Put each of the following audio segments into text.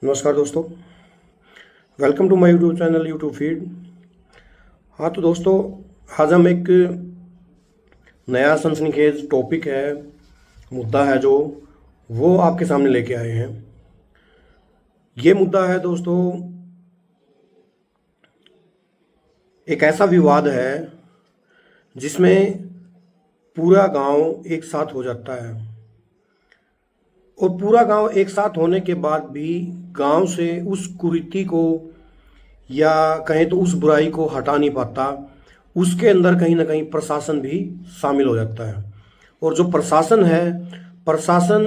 नमस्कार दोस्तों, welcome to my YouTube channel YouTube feed. हाँ तो दोस्तों, आज हम एक नया सनसनीखेज टॉपिक है, मुद्दा है जो वो आपके सामने लेके आए हैं। ये मुद्दा है दोस्तों, एक ऐसा विवाद है जिसमें पूरा गांव एक साथ हो जाता है और पूरा गांव एक साथ होने के बाद भी गांव से उस कुरीति को या कहें तो उस बुराई को हटा नहीं पाता। उसके अंदर कहीं ना कहीं प्रशासन भी शामिल हो जाता है और जो प्रशासन है, प्रशासन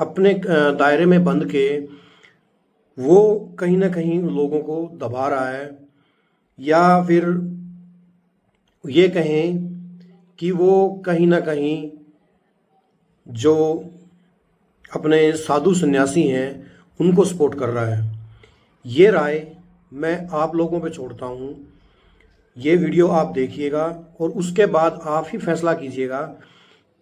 अपने दायरे में बंद के वो कहीं ना कहीं लोगों को दबा रहा है, या फिर ये कहें कि वो कहीं ना कहीं जो अपने साधु सन्यासी हैं उनको सपोर्ट कर रहा है। ये राय मैं आप लोगों पे छोड़ता हूँ। ये वीडियो आप देखिएगा और उसके बाद आप ही फैसला कीजिएगा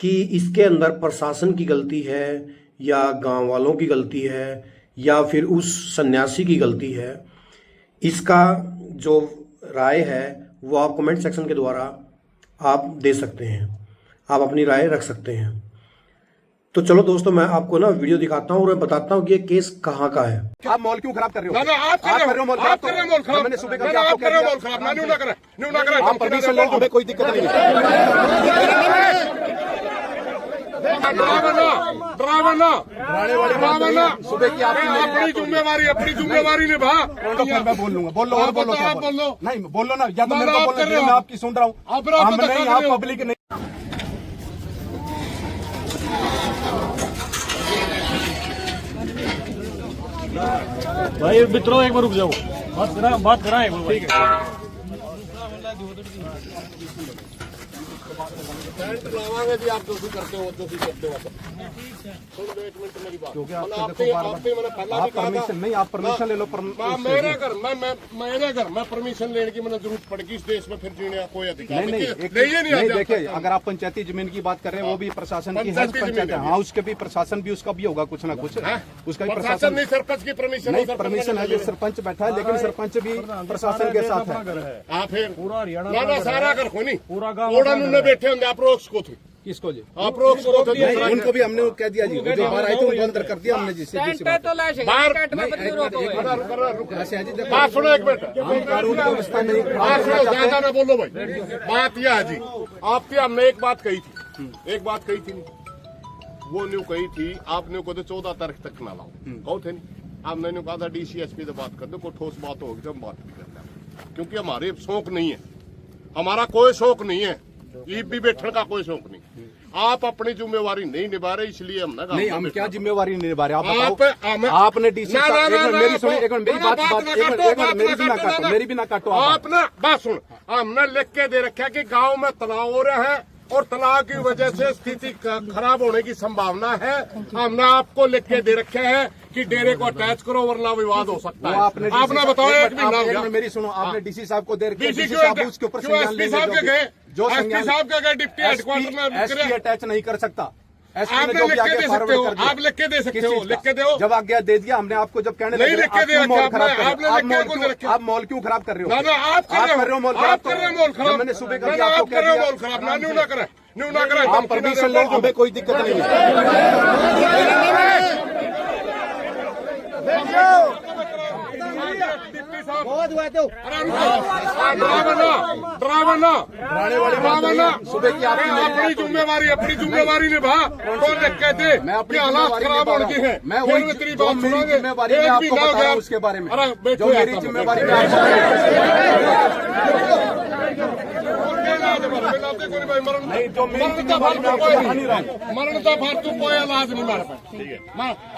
कि इसके अंदर प्रशासन की गलती है या गांव वालों की गलती है या फिर उस सन्यासी की गलती है। इसका जो राय है वो आप कमेंट सेक्शन के द्वारा आप दे सकते हैं, आप अपनी राय रख सकते हैं। तो चलो दोस्तों, मैं आपको ना वीडियो दिखाता हूँ और बताता हूँ कि ये केस कहाँ का है। आप मॉल क्यों खराब कर रहे हो? ना आप कर रहे हो मॉल खराब। मैंने सुबह कर आप कर रहे हो मॉल खराब। ना न्यू ना करें आप परमिशन ले, हमें कोई दिक्कत नहीं है। ड्राइवर सुबह की अपनी जिम्मेवारी निभा। मैं बोल लूंगा, बोलो और बोलो नहीं बोलो ना, या तो मेरे को बोलना, मैं आपकी सुन रहा हूँ। हम नहीं, आप पब्लिक नहीं। भाई मित्रों एक बार रुक जाओ, बात कराएं। ठीक है, लावांगे जी। आप जो भी करते हो एक मिनट मेरी बात, क्योंकि मैंने पहला भी कहा था नहीं, आप परमिशन ले लो। मेरे घर मैं परमिशन लेने की मैंने जरूरत पड़ेगी इस देश में, फिर जीने का कोई अधिकार नहीं। देखिए, अगर आप पंचायती जमीन की बात कर रहे हैं, वो भी प्रशासन की है, पंचायत है। हाँ, उसके भी प्रशासन भी, उसका भी होगा कुछ ना कुछ। उसका भी प्रशासन नहीं, सरपंच की परमिशन नहीं, परमिशन है जो सरपंच बैठा है, लेकिन सरपंच भी प्रशासन के साथ है। फिर पूरा हरियाणा सारा घर को नहीं, पूरा गाँव बैठे होंगे। आप रोक्स को थे, किसको जी? आप रोक्स को थे, उनको भी हमने कह दिया जी, जो बाहर आए थे उनको अंदर कर दिया हमने। जिससे बात सुनो एक मिनट, ज्यादा ना बोलो भाई। बात यह है जी, आपकी हमने एक बात कही थी, वो न्यू कही थी आपने को 14 तारीख तक ना लाओ, कहो थे नहीं। आपने न्यू कहा था DCSP से बात कर दो, कोई ठोस बात होगी तो हम बात भी करना, क्योंकि हमारे शौक नहीं है, हमारा कोई शौक नहीं है, ईब भी बैठने का कोई शौक नहीं। आप अपनी जिम्मेवारी नहीं निभा रहे, इसलिए हम ना नहीं, हम क्या जिम्मेवारी नहीं निभा रहे? आप बताओ, आपने DC मेरी सुनो, एक मिनट मेरी बात मेरी भी ना काटो। आपने बात सुन, हमने लिख के दे रखा है कि गांव में तनाव हो रहा है और तनाव की वजह से स्थिति खराब होने की संभावना है। हमने आपको लिख के दे रखा है कि डेरे को अटैच करो वरना विवाद हो सकता है। आपने बताओ, एक महीना मेरी सुनो, आपने DC साहब को दे रखा है, DC साहब उसके ऊपर संज्ञान साहब के गए, जो SP साहब के गए डिप्टी हेडक्वार्टर में SP अटैच नहीं कर सकता। आपने लिख के दे सकते हो, आप लिख के दे सकते हो, लिख के दो। जब आज्ञा दे दिया हमने आपको, जब कहने नहीं लिख के दे आप मॉल क्यों खराब कर रहे हो? आप कर रहे हो मॉल खराब। मैंने सुबह कर दिया, आप कर रहे हो मॉल खराब। ना न्यू ना करें, आप परमिशन लो, हमें कोई दिक्कत नहीं है। सुबह की अपनी जिम्मेवारी निभा। कौन कहते मैं अपनी हालात खराब हो गए हैं, मैं वही तेरी बात सुनांगे। जिम्मेवारी में आपको बता रहा हूँ उसके बारे में, जो मेरी जिम्मेवारी में नहीं, जो मरणता फालतू कोई इलाज नहीं मार पाए।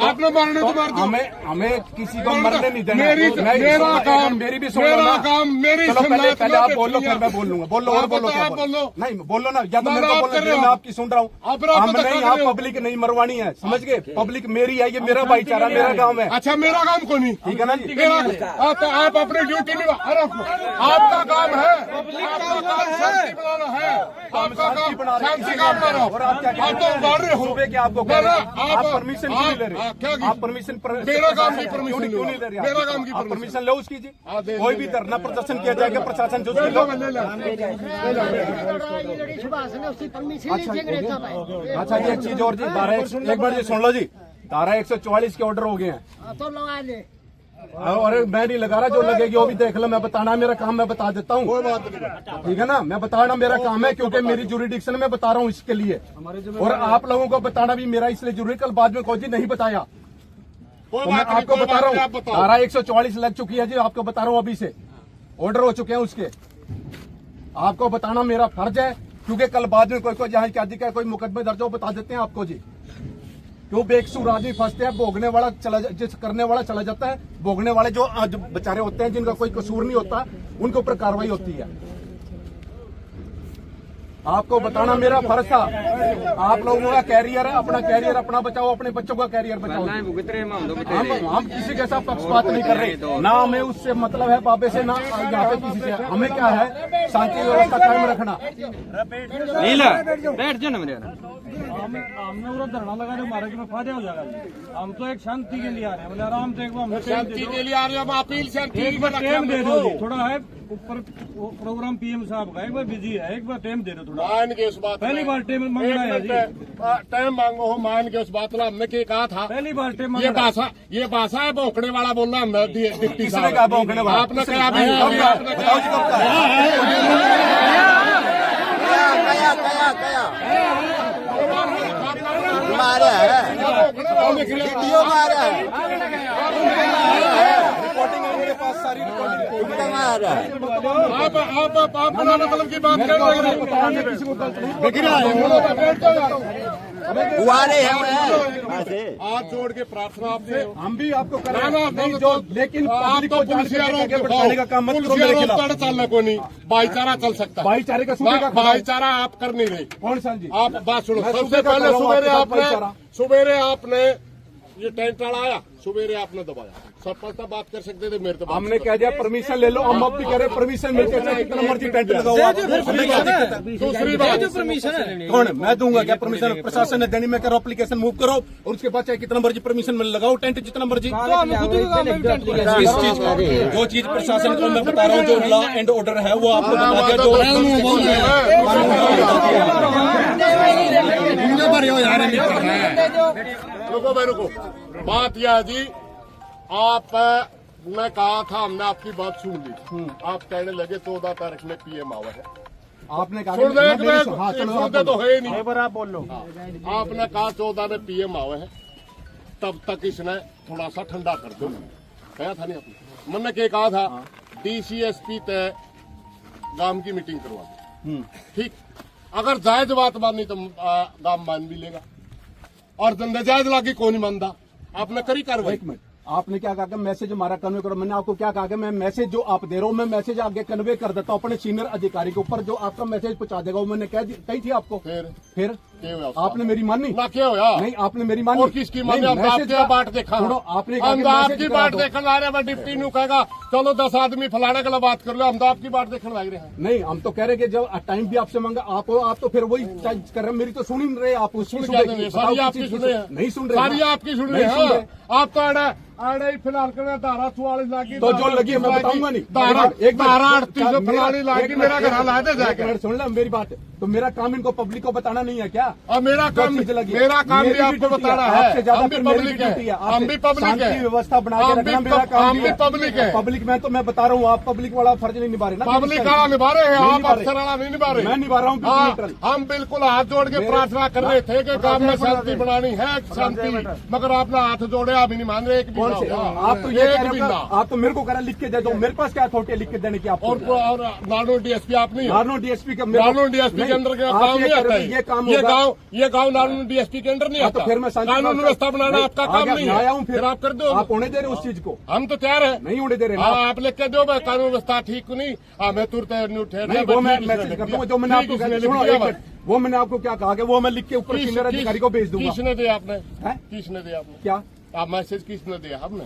आपने मारने तो मार दो, हमें किसी को मरने नहीं देना। मेरा काम, मेरी भी मेरा काम, मेरी पहले आप बोलो, फिर मैं बोल लूंगा। बोलो और बोलो, आप बोलो नहीं बोलो ना, या तो मेरे को बोलना, मैं आपकी सुन रहा हूँ। हम नहीं, आप पब्लिक नहीं मरवानी है, समझ गए? पब्लिक मेरी है, ये मेरा भाईचारा, मेरा गाँव है। अच्छा, मेरा काम को नहीं, ठीक है ना जी? आप अपनी ड्यूटी निभा, आपका काम है, आपका काम शांति बनाना है। आपका काम शांति काम करो और आप क्या आप तो उबाड़ रहे हो सुबह के आपको कह रहे हैं आप परमिशन क्यों नहीं ले रहे आप परमिशन मेरा काम की परमिशन क्यों नहीं ले रहे मेरा काम की आप परमिशन लो उसकी जी कोई भी धरना प्रदर्शन किया जाएगा प्रशासन जो अच्छा जी एक चीज और जी एक बार जी सुन लो जी धारा 144 के ऑर्डर हो गए हैं तो लगा ले और मैं नहीं लगा रहा जो लगेगी वो भी देख लो मैं बताना मेरा काम मैं बता देता हूँ ठीक है ना मैं बताना मेरा काम है क्योंकि मेरी जुरिडिक्शन में बता रहा हूँ इसके लिए और आप लोगों को बताना भी मेरा इसलिए जरूरी कल बाद में कोई जी नहीं बताया तो मैं आपको बता रहा हूँ धारा 144 लग चुकी है जी आपको बता रहा हूँ अभी से ऑर्डर हो चुके हैं उसके आपको बताना मेरा फर्ज है क्योंकि कल बाद में कोई जहां क्या दिखा कोई मुकदमे दर्ज हो बता देते हैं आपको जी क्यों बेकसूर आदमी फंसते हैं भोगने वाला जिस करने वाला चला जाता है भोगने वाले जो बेचारे होते हैं जिनका कोई कसूर नहीं होता उनके ऊपर कार्रवाई होती है आपको बताना मेरा फर्ज था आप लोगों का कैरियर है अपना बचाओ अपने बच्चों का कैरियर बचाओ हम किसी के साथ पक्षपात नहीं कर रहे ना हमें उससे मतलब है बाबे से ना यहाँ पे किसी से हमें क्या है शांति व्यवस्था कायम रखना बैठ जाओ ना मेरे हमने पूरा धरना लगा रहे हमारे में फायदा हो जाएगा हम तो एक शांति के लिए आ रहे हैं मतलब आराम से एक बार शांति के लिए आ रहे हैं हम अपील शांति एक बार टाइम दे दो थोड़ा है ऊपर प्रोग्राम पीएम साहब का एक बार बिजी है एक बार टाइम दे दो थोड़ा मान के उस बात पहली बार टाइम मांगना है जी टाइम मांगो हो मान के उस बात में हमने क्या कहा था पहली बार टाइम ये भाषा है भौंकने वाला बोलना हमने डिप्टी किसने कहा भौंकने वाला आपने कहा वीडियो मारा है रिकॉर्डिंग है मेरे पास सारी रिकॉर्डिंग मारा है आप मतलब की बात कर रहे हैं हाथ जोड़ के प्रार्थना आपसे हम भी आपको कराना जो लेकिन पब्लिक को बताने का काम मत करो मेरे खिलाफ चलना को नहीं भाईचारा चल सकता है भाईचारे का सूबे का भाईचारा आप कर नहीं रहे कौन सा जी आप बात सुनो मैं सबसे सूबे का पहले कर रहा हूं, सुबेरे आपने ये टेंट आया सुबेरे आपने दबाया सरपंच साहब बात कर सकते थे मेरे तो हमने कह दिया परमिशन ले लो हम अब भी कह रहे परमिशन मिलते चाहे कितना मर्जी टेंट लगाओ आप दूसरी बात कौन मैं दूंगा क्या परमिशन प्रशासन ने देनी में करो एप्लीकेशन मूव करो और उसके बाद चाहे कितना मर्जी परमिशन मिल लगाओ टेंट जितना मर्जी इस चीज का जो चीज प्रशासन को मैं बता रहा हूँ जो लॉ एंड ऑर्डर है वो आपको बता दिया जो रुको बात यह है जी आप मैं कहा था हमने आपकी बात सुन ली आप कहने लगे 14 तारीख में पीएम आवा है आपने कहा सुनते तो है ही नहीं आप बोल लो आपने कहा 14 में पीएम आवे है तब तक इसने थोड़ा सा ठंडा कर दो कहा था नहीं आपने मैंने क्या कहा था डीसीएसपी तय गांव की मीटिंग करवा दो ठीक अगर जायज बात मानी तो गांव मान भी लेगा और नाजायज लागी कौन नहीं मानता आपने करी कार्रवाई एक मिनट आपने क्या कहा कि मैसेज हमारा कन्वे करो मैंने आपको क्या कहा कि मैं मैसेज जो आप दे रहा हूँ मैं मैसेज आगे कन्वे कर देता हूँ अपने सीनियर अधिकारी के ऊपर जो आपका मैसेज पहुंचा देगा वो मैंने कही थी आपको फिर आपने मेरी मानी ना क्या होया नहीं आपने मेरी मानी और किसकी मानी हम आपके बाट देखा आपने हम आपकी बाट देखने आ रहे हैं डिप्टी नु कहेगा चलो 10 आदमी फलाने के लिए बात कर लो हम तो आपकी बाट देखने लग रहे हैं नहीं हम तो कह रहे कि जब टाइम भी आपसे मांगा आप तो फिर वही कर रहे हैं मेरी तो सुन ही नहीं रहे आप सारी आपकी सुन रहे हैं नहीं सुन रहे सारी आपकी सुन रहे हैं आप तो आड़े फिलहाल कर धारा 44 लागी तो जो लगी मैं बताऊंगा नहीं धारा 38 फलानी लागी मेरा घर ला दे जाके सुन ले मेरी बात तो मेरा काम इनको पब्लिक को बताना नहीं है क्या और मेरा काम भी आपको बताना है आपसे ज्यादा हम भी पब्लिक है हम भी पब्लिक है व्यवस्था बना के रखना मेरा काम हम भी पब्लिक है पब्लिक में तो मैं बता रहा हूँ आप पब्लिक वाला फर्ज नहीं निभा रहे ना पब्लिक वाला निभा रहे हैं आप अफसर वाला नहीं निभा रहे मैं निभा रहा हूँ हम बिल्कुल हाथ जोड़ के प्रार्थना कर रहे थे कि काम में शांति बनानी है शांति मगर आपने हाथ जोड़े आप ही नहीं मान रहे एक कौन से आप तो ये कह रहे हो आप तो मेरे को कह रहे लिख के दे दो मेरे पास क्या अथॉरिटी है लिख के देने की आप और नानो डीएसपी आप नहीं नानो डीएसपी का नानो डीएसपी के अंदर काम नहीं आता है ये गाँव नानो डीएसपी के अंदर नहीं आता तो फिर मैं कानून व्यवस्था बनाना आपका काम नहीं आया हूँ फिर आप कर दो आप होने दे रहे उस चीज को हम तो तैयार है नहीं होने दे रहे आप लिख के दो कानून व्यवस्था ठीक नहीं मैं तुरंत वो मैं मैसेज कर दूंगा जो मैंने आपको वो मैंने आपको क्या कहा कि वो मैं लिख के ऊपर सीनियर अधिकारी को भेज दूंगा किसने दिया आपने किसने दिया आपने क्या आप मैसेज किसने दिया आपने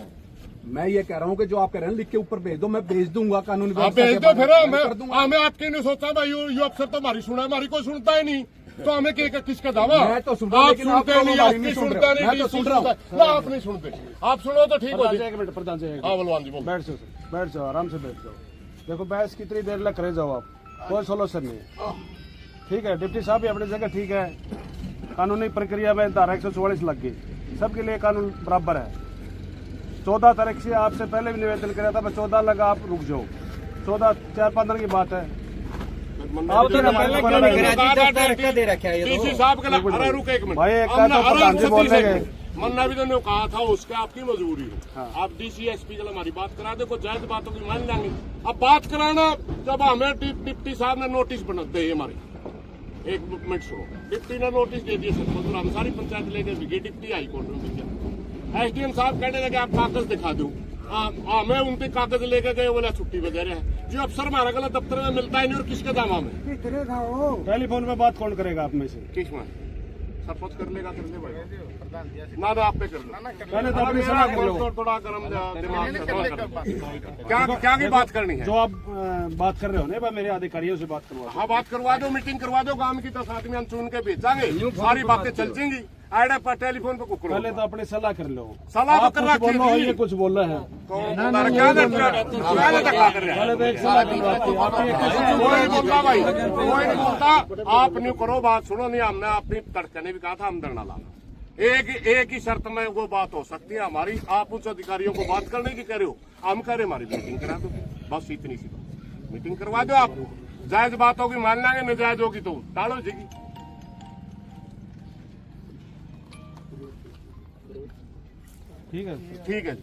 मैं ये कह रहा हूँ कि जो आप कह रहे हैं लिख के ऊपर भेज दो, मैं भेज दूंगा कानूनी आप व्यवस्था भेज के दो बारे फिर में मैं कर दूंगा। हमें आपके नहीं सोचा भाई ये अफसर तो हमारी सुना है, हमारी कोई सुनता ही नहीं, तो हमें किसका दावा? मैं तो सुन रहा हूं, आप लेकिन आप सुनते लोग नहीं, हमारी आप नहीं सुन सुनते रहे। नहीं, मैं तो डीसी सुन रहा हूं। सुनता है। ना आप नहीं सुनते, आप सुनो तो ठीक हो प्रधान जी, जाए। एक मिनट प्रधान जी, एक हाँ मिनट। बलवान जी बोलो। बैठ जाओ सर, बैठ जाओ, आराम से बैठ जाओ। देखो बहस कितनी देर लग रहे जाओ आप, कोई सोल्यूशन नहीं है। ठीक है, डिप्टी साहब भी अपनी जगह ठीक है, कानूनी प्रक्रिया में धारा 144 लग गई, सबके लिए कानून बराबर है। 14 तारीख से आपसे पहले भी निवेदन किया था, मैं 14 लगा, आप रुक जाओ। 14 4-5 दिन की बात है। आप तो हमारे को डीसी साहब के लिए अरे रुक एक मिनट भाई, एक बात तो प्रधान जी बोल रहे हैं। मन्ना भी तो कहा था उसके आपकी मजबूरी है। आप डीसी एसपी के लिए हमारी बात करा दो, कोई जायज बातों की मान लेंगे। अब बात कराना जब हमें डिप्टी साहब ने नोटिस बना दे हमारे, एक मिनट सुनो, डिप्टी ने नोटिस दे दिए सबको, हम सारी पंचायत लेके गए, डिप्टी हाई कोर्ट में भेजा। एसडीएम साहब कहने लगे आप कागज दिखा दो, हमें उनके कागज लेके गए, बोला छुट्टी पे दे रहे हैं। जो अफसर हमारा गलत दफ्तर में मिलता ही नहीं, और किसके दाम हमें टेलीफोन में बात कौन करेगा आप में से? किस में सरपंच कर लेगा, कर ले भाई ना आप पे कर लो। पहले तो अपनी सलाह कर लो। थोड़ा गर्म दिमाग से थोड़ा कर। क्या की बात करनी है? जो आप बात कर रहे हो ना, मेरे अधिकारियों से बात करवा। हाँ बात करवा दो, मीटिंग करवा दो गांव की, 10 आदमी हम चुन के भेजांगे, सारी बातें चल जाएंगी। आइडा पर टेलीफोन पे कुकड़ो, पहले तो अपनी सलाह कर लो। सलाह तो आप कर कुछ रखी बोलो, थी। ये कुछ बोल रहे हैं। क्या धक्का कर रहे हैं? पहले तो एक सलाह की बात थी, आप ये कोई नहीं बोलता भाई, कोई नहीं बोलता। आप नहीं करो बात, सुनो नहीं, हमने अपनी तड़के ने भी कहा था हम धरना लाना। एक ही शर्त में वो बात हो सकती है हमारी, आप उस अधिकारियों को बात करने की कह रहे हो, हम कह रहे हमारी मीटिंग करा दो, बस इतनी सी बात। मीटिंग करवा दो आप, जायज बात होगी मान लेंगे, नाजायज होगी तो टालो जाएगी। ठीक है। ठीक है।